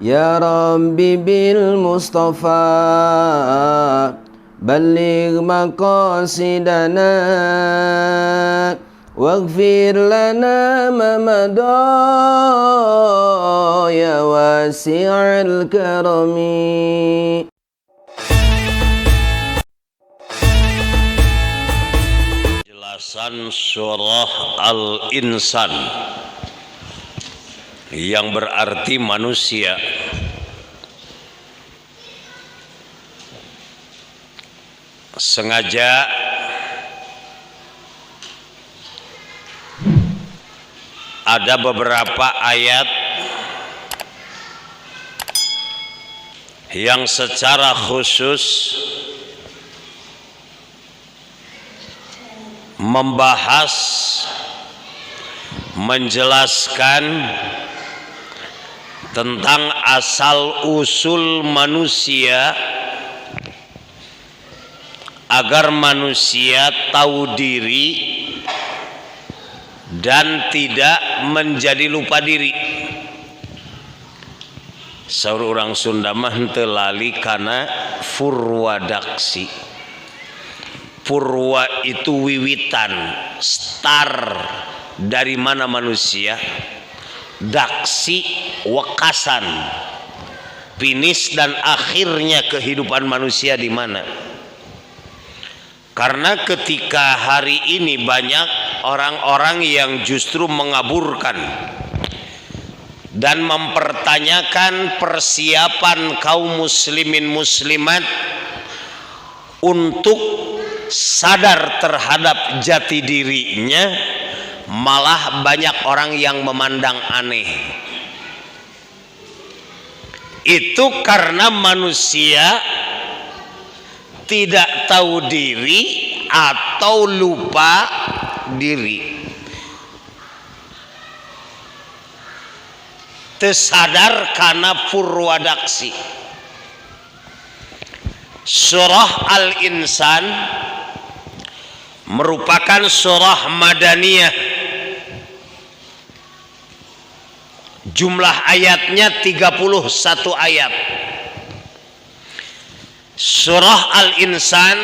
Ya Rabbi bil Mustafa balligh maqasidana waghfir lana ma madaa ya wasi'al karami. Jelasan surah Al-Insan yang berarti manusia. Sengaja ada beberapa ayat yang secara khusus membahas, menjelaskan tentang asal-usul manusia agar manusia tahu diri dan tidak menjadi lupa diri. Saur orang Sunda mah henteu lali kana purwadaksi. Purwa itu wiwitan, star dari mana manusia. Daksi wekasan, finish dan akhirnya kehidupan manusia di mana. Karena ketika hari ini banyak orang-orang yang justru mengaburkan dan mempertanyakan persiapan kaum muslimin muslimat untuk sadar terhadap jati dirinya, malah banyak orang yang memandang aneh. Itu karena manusia tidak tahu diri atau lupa diri, tersadar karena purwadaksi. Surah Al-Insan merupakan surah Madaniyah. Jumlah ayatnya 31 ayat. Surah Al-Insan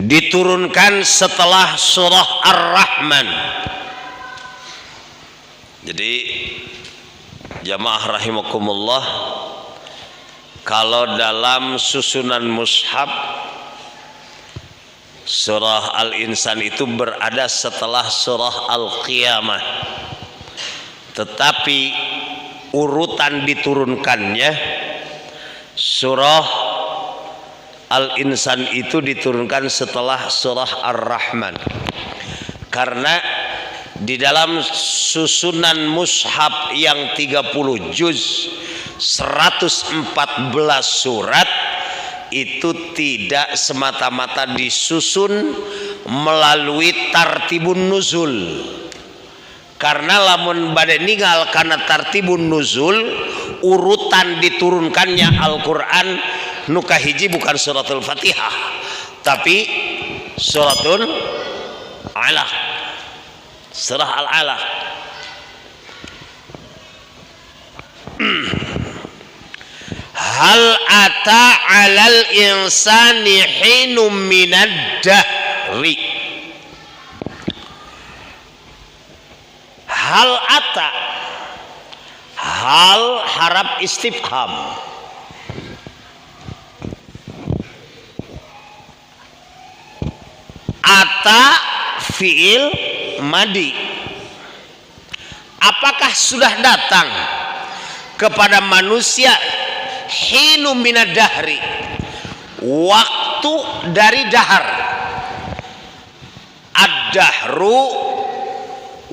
diturunkan setelah surah Ar-Rahman. Jadi jamaah rahimakumullah, kalau dalam susunan mushaf surah Al-Insan itu berada setelah surah Al-Qiyamah, tetapi urutan diturunkannya surah Al-Insan itu diturunkan setelah surah Ar-Rahman, karena di dalam susunan mushaf yang 30 juz 114 surat itu tidak semata-mata disusun melalui tartibun nuzul. Karena lamun bade ninggal karena tartibun nuzul, urutan diturunkannya Al-Quran nuka hiji bukan suratul Fatihah tapi suratul Alaq, surah Al-Alaq. Hal ata 'alal insani hinum minad dahri. Hal ata, hal harap istifham. Ata fiil madi. Apakah sudah datang kepada manusia hinum minad dahri, waktu dari dahar. Ad-dahru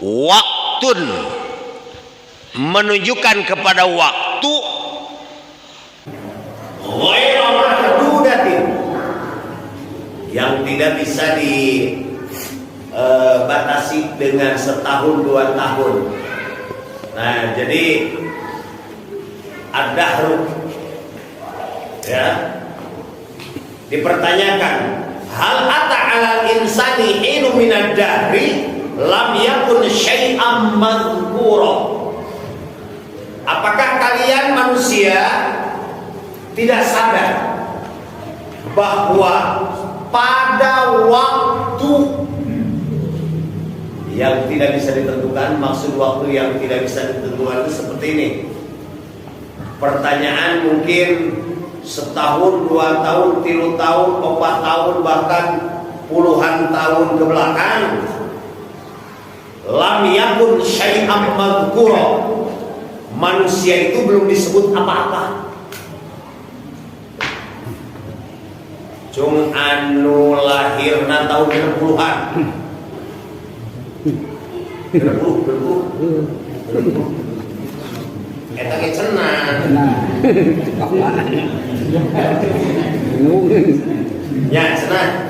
waktun, menunjukkan kepada waktu. Ghairu mahdudatin, yang tidak bisa dibatasi dengan setahun 2 tahun. Nah, jadi ad-dahru ya dipertanyakan, hal ata 'alal insani hinu minad dahri lam yakun syai'am madhkura. Apakah kalian manusia tidak sadar bahwa pada waktu yang tidak bisa ditentukan, maksud waktu yang tidak bisa ditentukan itu seperti ini. Pertanyaan mungkin setahun, 2 tahun, 3 tahun, 4 tahun, bahkan puluhan tahun ke belakang. Lam yakun syai'am madhkura. Manusia itu belum disebut apa-apa. Cung anu lahirna tahun 60-an. 60. Eta ge cenah. Ya cenah.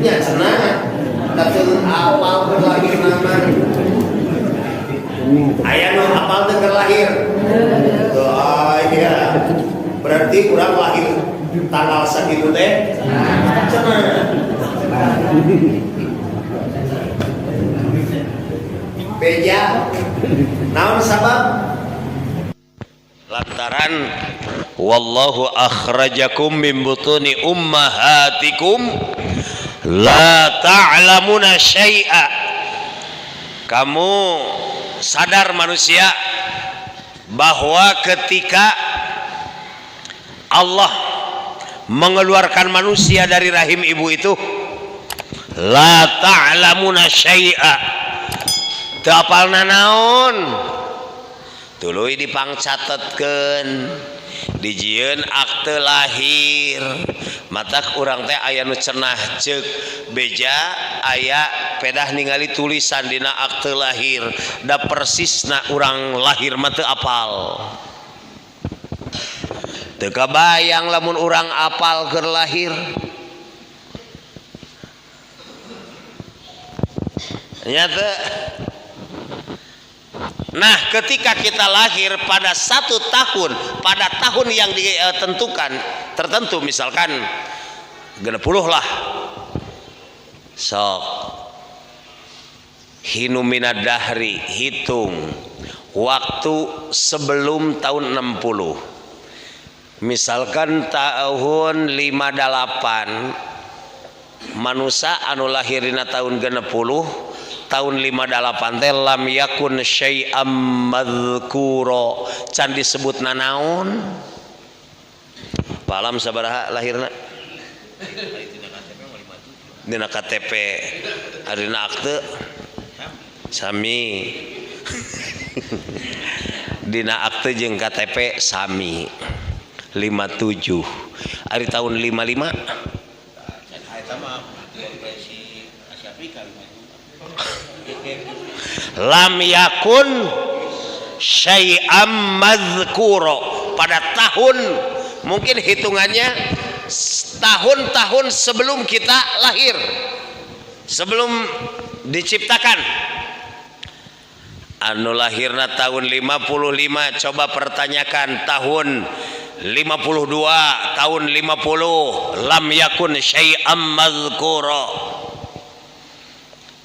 Ya cenah. Tapi apal keur lahir nama. Aya nu apal teu lahir. Oh iya. Berarti urang lahir tanggal sakitu teh cenah. Beja naon sabab lantaran wallahu akhrajakum min butuni ummahatikum la ta'lamuna syai'a. Kamu sadar manusia bahwa ketika Allah mengeluarkan manusia dari rahim ibu itu la ta'lamuna syai'a, teu apalna naon, tuluy dipangcatetkeun dijieun akte lahir. Matak urang teh aya nu cenah ceuk beja aya pedah ningali tulisan dina akte lahir da persisna urang lahir mah teu apal. Teu kabayang lamun urang apal keur lahir. Nyata. Nah, ketika kita lahir pada 1 tahun, pada tahun yang ditentukan, tertentu, misalkan 60 lah, sok hinumina dahri, hitung waktu sebelum tahun 60. Misalkan tahun 58, manusia anu lahir dina tahun 60, tahun 58 teh lam yakun syai'am madhkura, can disebutna naon. Palam sabaraha lahirna? Dina KTP, dina akte sami. Dina akte jeung KTP sami. 57. Ari tahun 55. Lam yakun syai'am madhkura, pada tahun mungkin hitungannya tahun-tahun sebelum kita lahir, sebelum diciptakan. Anu lahirna tahun 55, coba pertanyakan tahun 52, tahun 50, lam yakun syai'am madhkura.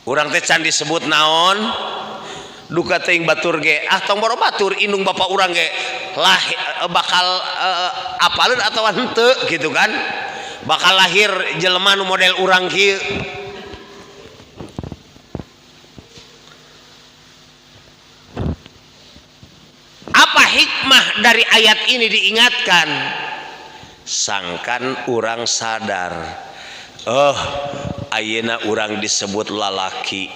Urang teh can disebut naon, duka teuing batur ge tong boro batur indung bapak urang ge lahir bakal apaleun atawa henteu gitu kan, bakal lahir jelema nu model urang kieu. Apa hikmah dari ayat ini diingatkan? Sangkan urang sadar, ayeuna urang disebut lalaki,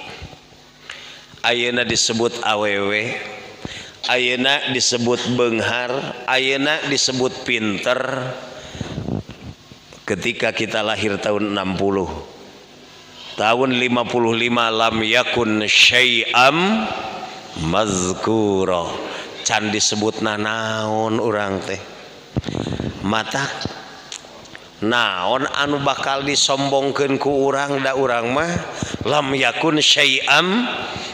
ayeuna disebut awewe, ayeuna disebut beunghar, ayeuna disebut pinter. Ketika kita lahir tahun 60, tahun 55 lam yakun syai'am mazkura, can disebutna naon urang teh. Matak naon anu bakal disombongkeun ku urang, da urang mah lam yakun syai'am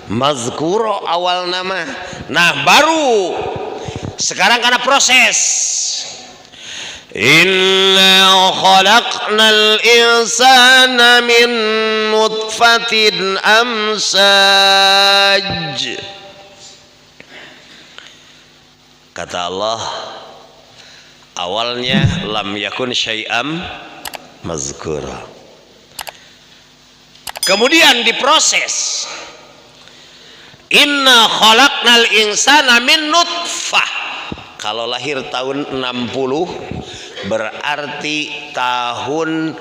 mazkura awal nama. Nah baru sekarang karena proses. Inna khalaqnal insana min nutfatin amsaj. Kata Allah, awalnya lam yakun syai'am mazkura. Kemudian diproses. Inna khalaqnal insana min nutfah. Kalau lahir tahun 60 berarti tahun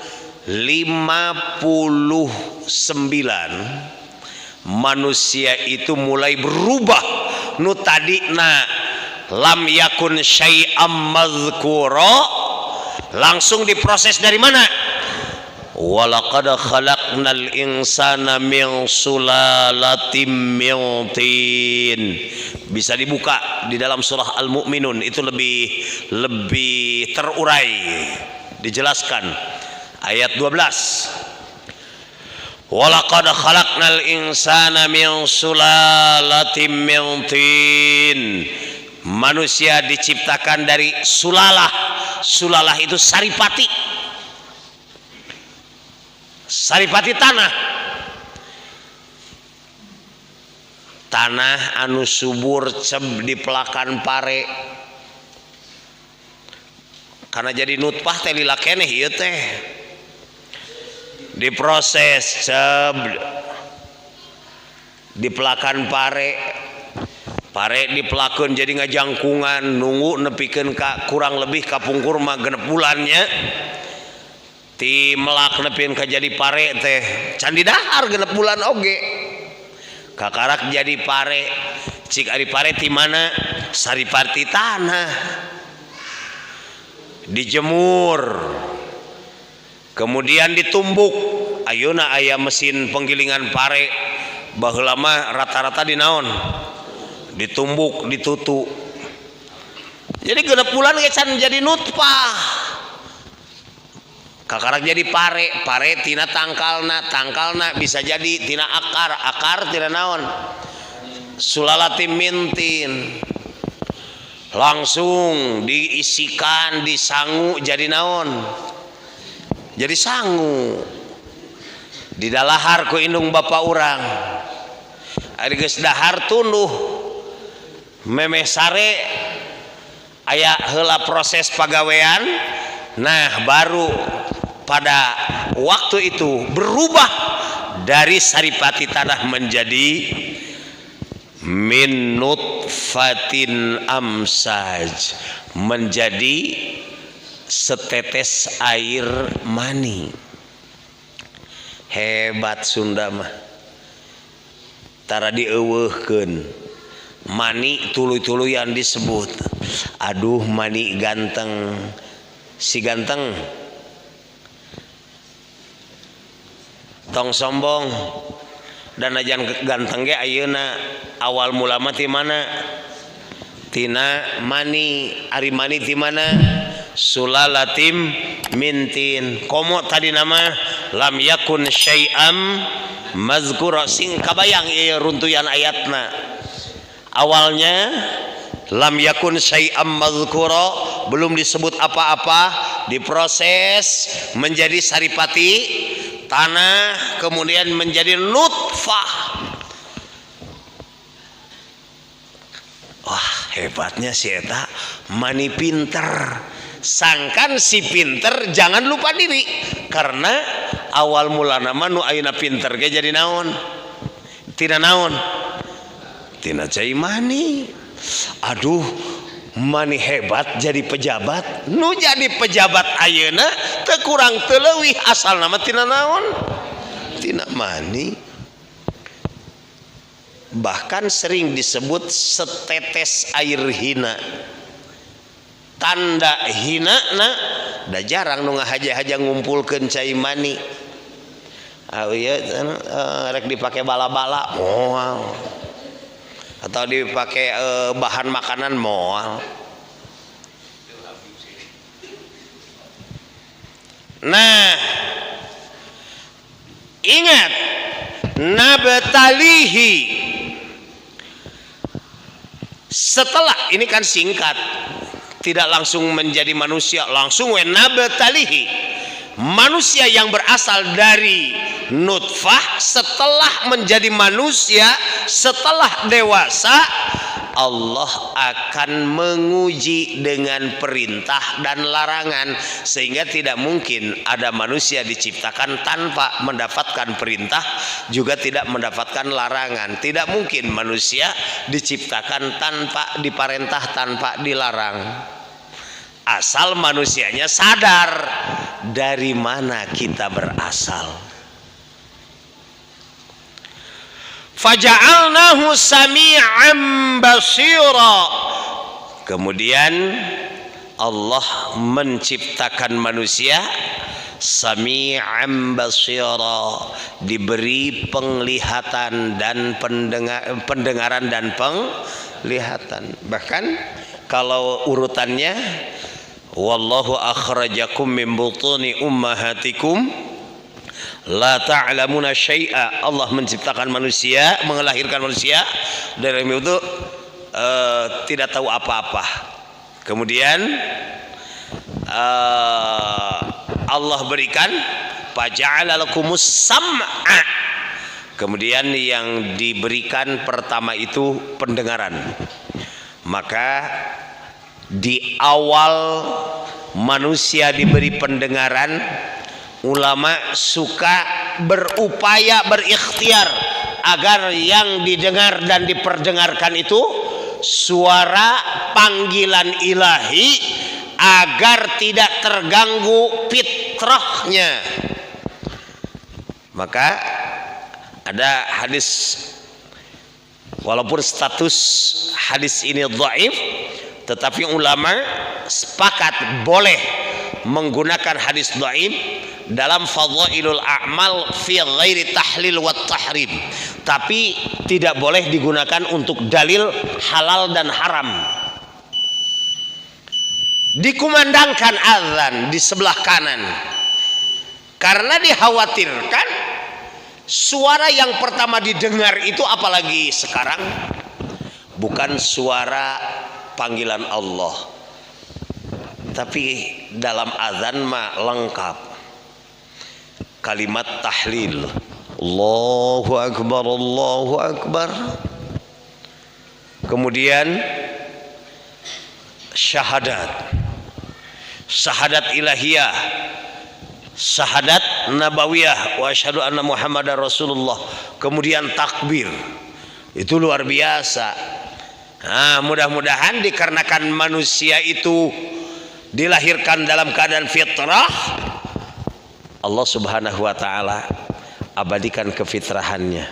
59 manusia itu mulai berubah. Nu tadina lam yakun syai'am mazkura langsung diproses dari mana? Walaqad khalaqnal insana min sulalatin min tin. Bisa dibuka di dalam surah Al-Mu'minun, itu lebih terurai, dijelaskan ayat 12. Walaqad khalaqnal insana min sulalatin min tin. Manusia diciptakan dari sulalah. Sulalah itu saripati. Saripati tanah anu subur ceb di pelakan pare karena jadi nutfah teh lila keneh ieu teh diproses ceb di pelakan pare dipelakeun jadi ngajangkungan nunggu nepikeun ka kurang lebih kapungkur mah genep bulannya ti melak nepikeun ka jadi pare teh can didahar genep bulan oge kakarak jadi pare cik ari pare ti mana saripati tanah dijemur kemudian ditumbuk. Ayeuna aya mesin penggilingan pare baheula mah rata-rata dinaon ditumbuk ditutu jadi genep bulan ge can jadi nutfah kakarak jadi pare tina tangkalna bisa jadi tina akar tina naon sulalatim mintin langsung diisikan disangu jadi naon jadi sangu didalahar ku indung bapa urang ari geus dahar tunduh memeh sare aya heula proses pagawean. Nah baru pada waktu itu berubah dari saripati tanah menjadi min nutfatin amsaj, menjadi setetes air mani. Hebat Sunda mah tara dieuweuhkeun mani tuluy-tuluy yang disebut. Aduh mani ganteng, si ganteng tong sombong dan ajan ganteng ge ayeuna awal mula mah ti mana tina mani. Ari mani ti mana sulalatim mintin. Komo tadi nama lam yakun syai'am mazkura. Sing kabayang ieu runtuyan ayatna. Awalnya lam yakun syai'am mazkura, belum disebut apa-apa, diproses menjadi saripati tanah, kemudian menjadi nutfah. Wah hebatnya si eta mani pinter. Sangkan si pinter jangan lupa diri, karena awal mula nama nu ayeuna pinter ge jadi naon tina naon tina cai mani. Aduh mani hebat jadi pejabat. Nu jadi pejabat ayeuna teu kurang teu leuwih asal nama tina naon tina mani. Bahkan sering disebut setetes air hina. Tanda hina na da jarang nu ngahaja-haja ngumpulkeun cai mani. Ieu rek dipake bala-bala moal atau dipakai bahan makanan moal. Nah ingat nabtalihi, setelah ini kan singkat, tidak langsung menjadi manusia, langsung nabtalihi, manusia yang berasal dari nutfah setelah menjadi manusia, setelah dewasa Allah akan menguji dengan perintah dan larangan, sehingga tidak mungkin ada manusia diciptakan tanpa mendapatkan perintah juga tidak mendapatkan larangan. Tidak mungkin manusia diciptakan tanpa diperintah, tanpa dilarang. Asal manusianya sadar dari mana kita berasal. Faja'alnahu sami'an basira. Kemudian Allah menciptakan manusia sami'an basira, diberi penglihatan dan pendengaran dan penglihatan. Bahkan kalau urutannya, wallahu akhrajakum min butuni ummahatikum la ta'lamuna syai'a. Allah menciptakan manusia, melahirkan manusia dari itu tidak tahu apa-apa. Kemudian Allah berikan faja'ala lakumus sam'a. Kemudian yang diberikan pertama itu pendengaran. Maka di awal manusia diberi pendengaran, ulama suka berupaya berikhtiar agar yang didengar dan diperdengarkan itu suara panggilan ilahi, agar tidak terganggu fitrahnya. Maka ada hadis, walaupun status hadis ini dhaif, tetapi ulama sepakat boleh menggunakan hadis dhaif dalam fadhailul a'mal fi ghairi tahlil wa tahrim, tapi tidak boleh digunakan untuk dalil halal dan haram. Dikumandangkan azan di sebelah kanan karena dikhawatirkan suara yang pertama didengar itu, apalagi sekarang, bukan suara panggilan Allah, tapi dalam azan mah lengkap kalimat tahlil, Allahu Akbar, Allahu Akbar. Kemudian syahadat, syahadat ilahiyah, syahadat nabawiyah, wa asyhadu anna Muhammadar Rasulullah. Kemudian takbir, itu luar biasa. Nah, mudah-mudahan dikarenakan manusia itu dilahirkan dalam keadaan fitrah, Allah Subhanahu wa ta'ala abadikan kefitrahannya.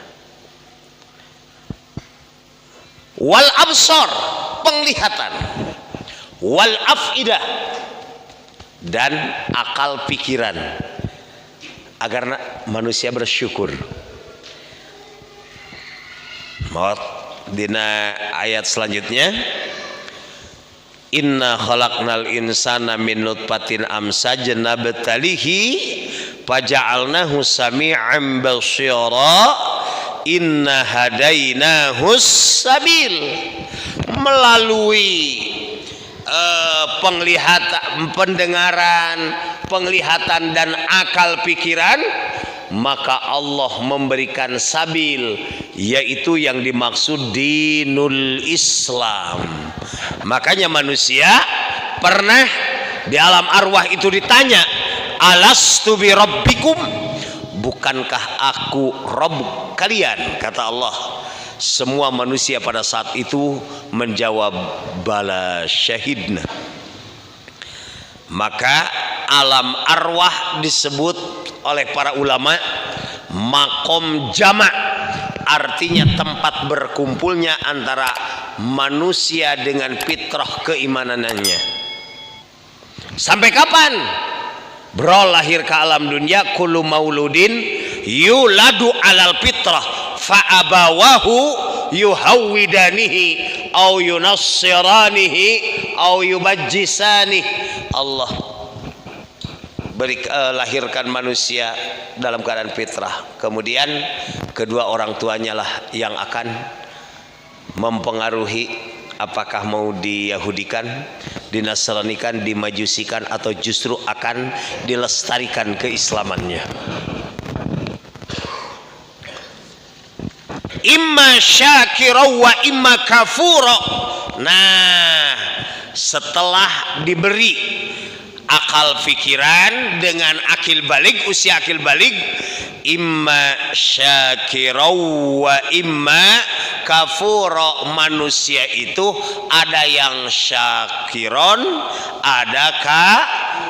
Wal absar, penglihatan, wal afidah, dan akal pikiran, agar manusia bersyukur. Dina ayat selanjutnya, inna khalaqnal insana min nutfatin amsajin nabtalihi faja'alnahu sami'an basira inna hadainahus sabil. Melalui penglihatan, pendengaran, penglihatan dan akal pikiran, maka Allah memberikan sabil, yaitu yang dimaksud dinul Islam. Makanya manusia pernah di alam arwah itu ditanya, alastu bi rabbikum, bukankah aku Rabb kalian? Kata Allah. Semua manusia pada saat itu menjawab bala syahidna. Maka alam arwah disebut oleh para ulama makom jamak, artinya tempat berkumpulnya antara manusia dengan fitrah keimanannya. Sampai kapan? Bro, lahir ke alam dunia, kullu mauludin yuladu alal fitrah fa abawahu yuhawwidanihi au yunassiranihi au yubajjisanihi. Allah lahirkan manusia dalam keadaan fitrah, kemudian kedua orang tuanya lah yang akan mempengaruhi apakah mau diyahudikan, dinasranikan, dimajusikan, atau justru akan dilestarikan keislamannya. imma syakira wa imma kafura. Nah, setelah diberi akal pikiran dengan akil balik, usia akil balik, imma syakira wa imma kafura. Manusia itu ada yang syakiron, ada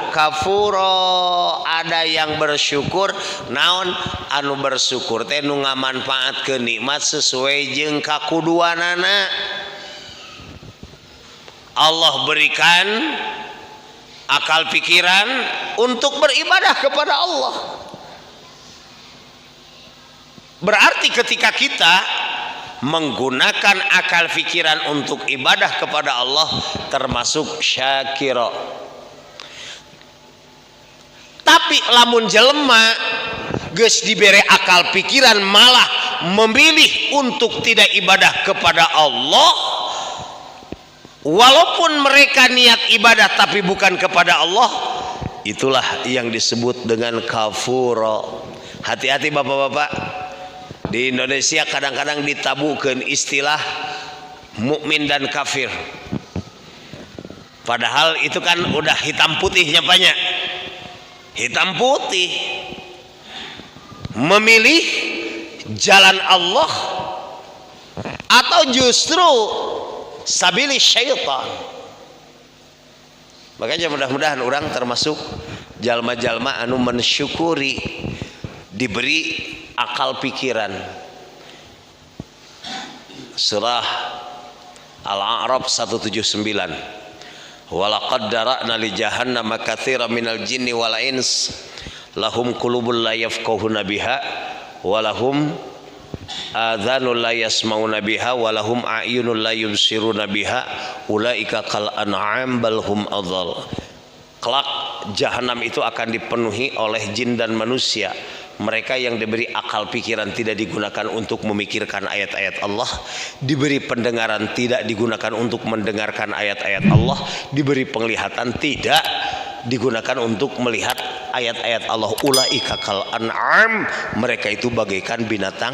kafuro, ada yang bersyukur. Naon anu bersyukur teh nu ngamanfaatkeun nikmat sesuai jeung kakuduanana. Allah berikan akal pikiran untuk beribadah kepada Allah. Berarti ketika kita menggunakan akal pikiran untuk ibadah kepada Allah termasuk syakira. Tapi lamun jelema geus dibere akal pikiran malah memilih untuk tidak ibadah kepada Allah, walaupun mereka niat ibadah tapi bukan kepada Allah, itulah yang disebut dengan kafuro. Hati-hati bapak-bapak, di Indonesia kadang-kadang ditabukeun istilah mukmin dan kafir, padahal itu kan udah hitam putihnya banyak. Hitam putih memilih jalan Allah atau justru sabili syaitan. Makanya mudah-mudahan orang termasuk jalma-jalma anu mensyukuri diberi akal pikiran. Surah Al-A'raf 179. Walaqad dara'na li jahannama katsiran minal jinni wal ins lahum qulubun la yafqahuna biha wa lahum adhanun la yasmauna biha wa lahum a'yunun la yubsiruna biha ulaika kal an'am bal hum adhal. Kelak jahanam itu akan dipenuhi oleh jin dan manusia. Mereka yang diberi akal pikiran tidak digunakan untuk memikirkan ayat-ayat Allah, diberi pendengaran tidak digunakan untuk mendengarkan ayat-ayat Allah, diberi penglihatan tidak digunakan untuk melihat ayat-ayat Allah. Ulaika kal an'am, mereka itu bagaikan binatang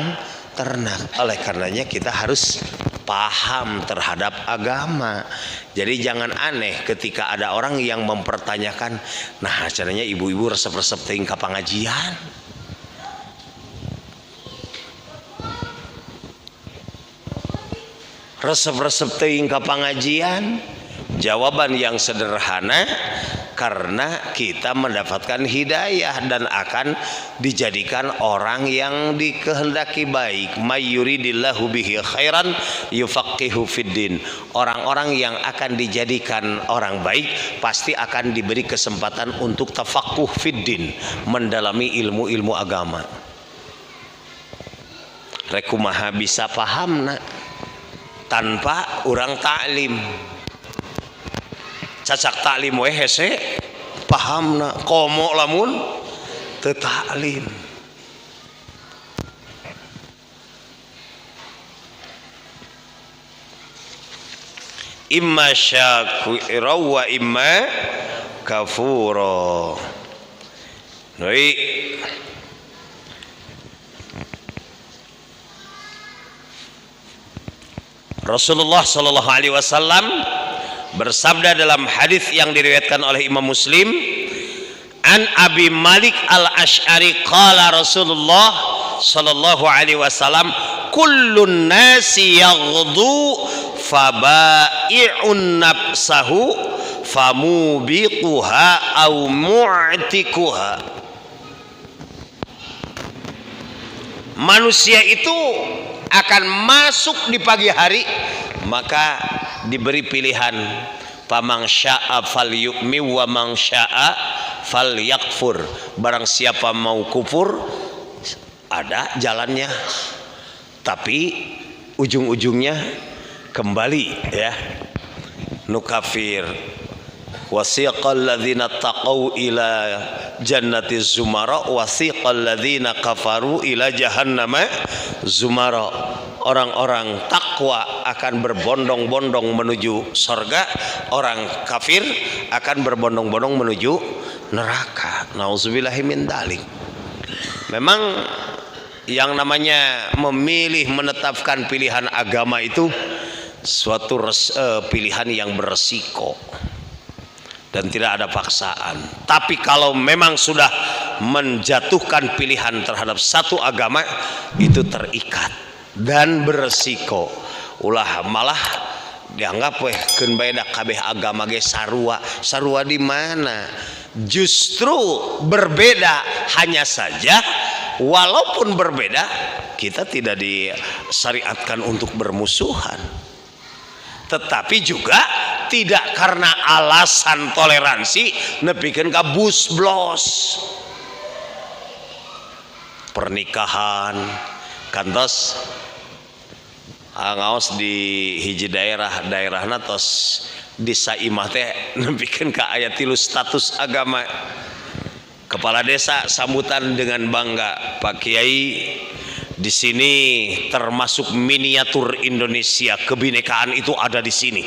ternak. Oleh karenanya kita harus paham terhadap agama. Jadi jangan aneh ketika ada orang yang mempertanyakan, nah caranya ibu-ibu resep-resep teuing ka pangajian. Resep-resep teuing ka pangajian. Jawaban yang sederhana, karena kita mendapatkan hidayah dan akan dijadikan orang yang dikehendaki baik. May yuridillahu bihi khairan yufaqihu fiddin. Orang-orang yang akan dijadikan orang baik pasti akan diberi kesempatan untuk tafaqquh fiddin, mendalami ilmu-ilmu agama. Rekumaha bisa paham nak tanpa orang taklim. Cacak taklim we hese paham na komo lamun teu taklim. Imma syakira wa imma kafura. Noi Rasulullah sallallahu alaihi wasallam bersabda dalam hadis yang diriwayatkan oleh Imam Muslim, an Abi Malik Al-Asy'ari qala Rasulullah sallallahu alaihi wasallam, kullun nasi yaghdu fabai'un nafsahu famubiquha aw mu'tikuha. Manusia itu akan masuk di pagi hari, maka diberi pilihan, famang syaa falyu'mi wa man syaa falyakfur. Barang siapa mau kufur ada jalannya, tapi ujung-ujungnya kembali ya nu kafir. Wasiqal ladzina taqau ila jannati zumara wasiqal ladzina kafaru ila jahannama zumara. Orang-orang takwa akan berbondong-bondong menuju surga, orang kafir akan berbondong-bondong menuju neraka. Nauzubillahi min dzalik. Memang yang namanya memilih menetapkan pilihan agama itu suatu pilihan yang beresiko dan tidak ada paksaan. Tapi kalau memang sudah menjatuhkan pilihan terhadap satu agama, itu terikat dan beresiko. Ulah malah dianggap keun beda kabeh agama ge sarua. Sarua di mana? Justru berbeda, hanya saja walaupun berbeda kita tidak disyariatkan untuk bermusuhan. Tetapi juga tidak karena alasan toleransi nepikeun ka busblos. Pernikahan kantos ngaos di hiji daerahna tos di saimah teh nepikeun ka aya 3 status agama. Kepala desa sambutan dengan bangga, Pak Kiai, di sini termasuk miniatur Indonesia, kebinekaan itu ada di sini.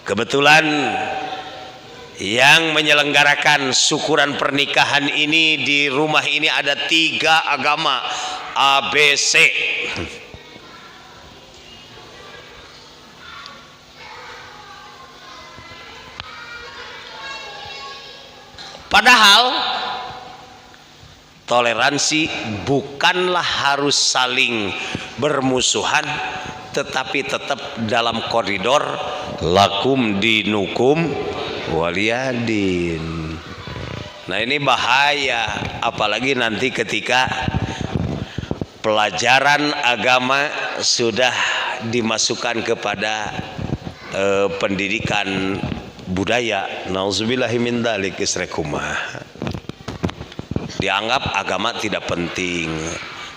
Kebetulan yang menyelenggarakan syukuran pernikahan ini di rumah ini ada 3 agama ABC. Padahal toleransi bukanlah harus saling bermusuhan, tetapi tetap dalam koridor lakum dinukum waliyadin. Nah ini bahaya, apalagi nanti ketika pelajaran agama sudah dimasukkan kepada pendidikan budaya. Nauzubillahi min dzalik isrekumah. Dianggap agama tidak penting.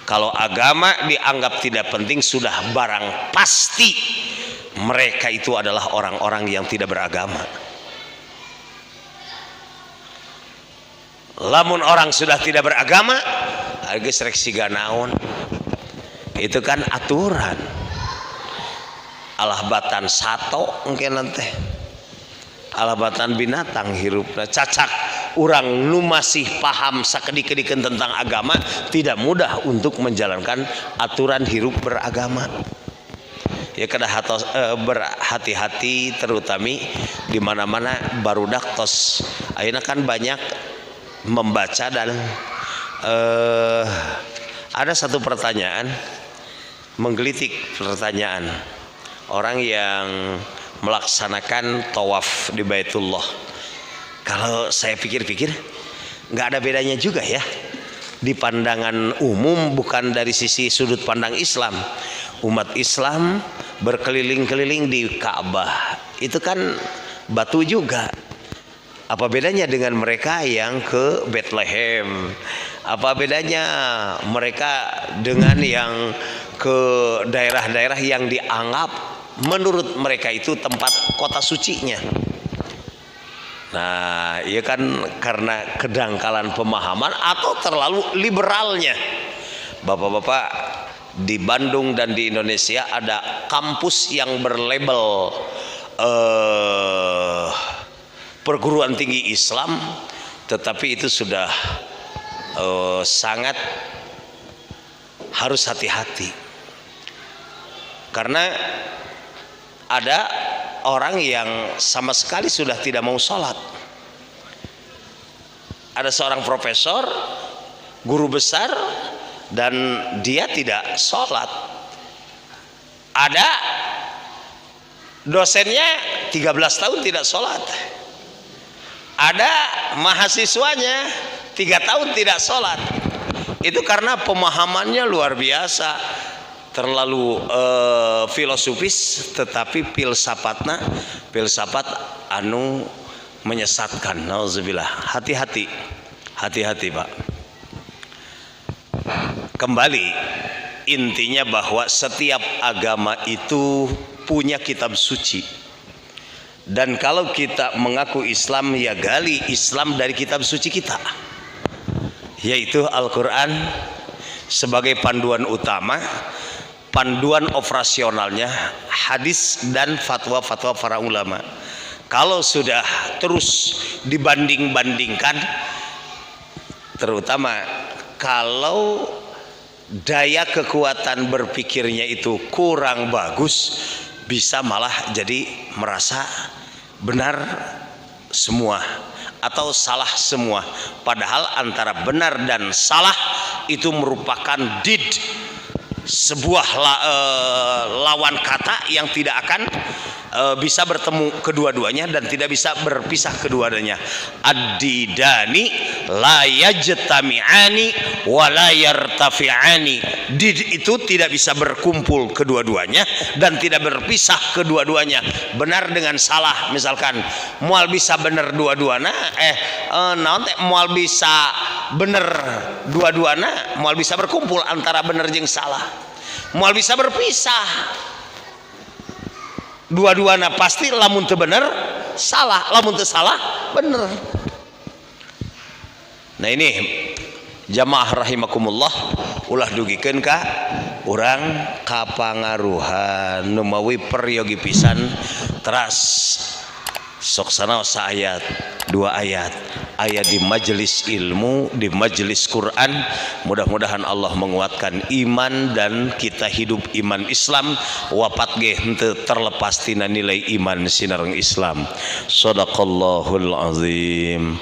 Kalau agama dianggap tidak penting, sudah barang pasti mereka itu adalah orang-orang yang tidak beragama. Lamun orang sudah tidak beragama, geus rek siga naon. Itu kan aturan. Alahbatan sato mungkin nanti. Alabatan binatang hirupna cacak. Orang nu masih paham sakedik-kedikeun tentang agama tidak mudah untuk menjalankan aturan hirup beragama. Ya kada berhati-hati, terutama di mana-mana barudak tos. Ayeuna kan banyak membaca dan ada satu pertanyaan, menggelitik pertanyaan orang yang melaksanakan tawaf di Baitullah. Kalau saya pikir-pikir nggak ada bedanya juga ya. Di pandangan umum, bukan dari sisi sudut pandang Islam. Umat Islam berkeliling-keliling di Ka'bah. Itu kan batu juga. Apa bedanya dengan mereka yang ke Bethlehem? Apa bedanya mereka dengan yang ke daerah-daerah yang dianggap menurut mereka itu tempat kota sucinya? Nah, iya kan karena kedangkalan pemahaman atau terlalu liberalnya. Bapak-bapak, di Bandung dan di Indonesia ada kampus yang berlabel perguruan tinggi Islam, tetapi itu sudah sangat harus hati-hati. Karena ada orang yang sama sekali sudah tidak mau sholat. Ada seorang profesor, guru besar, dan dia tidak sholat. Ada dosennya 13 tahun tidak sholat. Ada mahasiswanya 3 tahun tidak sholat. Itu karena pemahamannya luar biasa, terlalu filosofis, tetapi filsafat anu menyesatkan. Nauzubillah. Hati-hati Pak. Kembali, intinya bahwa setiap agama itu punya kitab suci. Dan kalau kita mengaku Islam, ya gali Islam dari kitab suci kita, yaitu Al-Quran sebagai panduan utama, panduan operasionalnya hadis dan fatwa-fatwa para ulama. Kalau sudah terus dibanding-bandingkan, terutama kalau daya kekuatan berpikirnya itu kurang bagus, bisa malah jadi merasa benar semua atau salah semua, padahal antara benar dan salah itu merupakan sebuah lawan kata yang tidak akan bisa bertemu kedua-duanya dan tidak bisa berpisah kedua-duanya. Ad-didani la yajtami'ani wa la yartafi'ani. Did itu tidak bisa berkumpul kedua-duanya dan tidak berpisah kedua-duanya. Benar dengan salah, misalkan moal bisa bener dua-duana naon teh moal bisa bener dua-duana, moal bisa berkumpul antara bener jeung salah, moal bisa berpisah dua-duana pasti lamun teu bener salah, lamun teu salah bener. Nah ini jamaah rahimakumullah, ulah dugikeun ka urang kapangaruhan nu mawi peryogi pisan teras sok sanaos ayat 2 ayat ayat di majelis ilmu, di majelis Quran. Mudah-mudahan Allah menguatkan iman dan kita hidup iman Islam, wapat ge henteu terlepas tina nilai iman sinareng Islam. Shadaqallahul azim.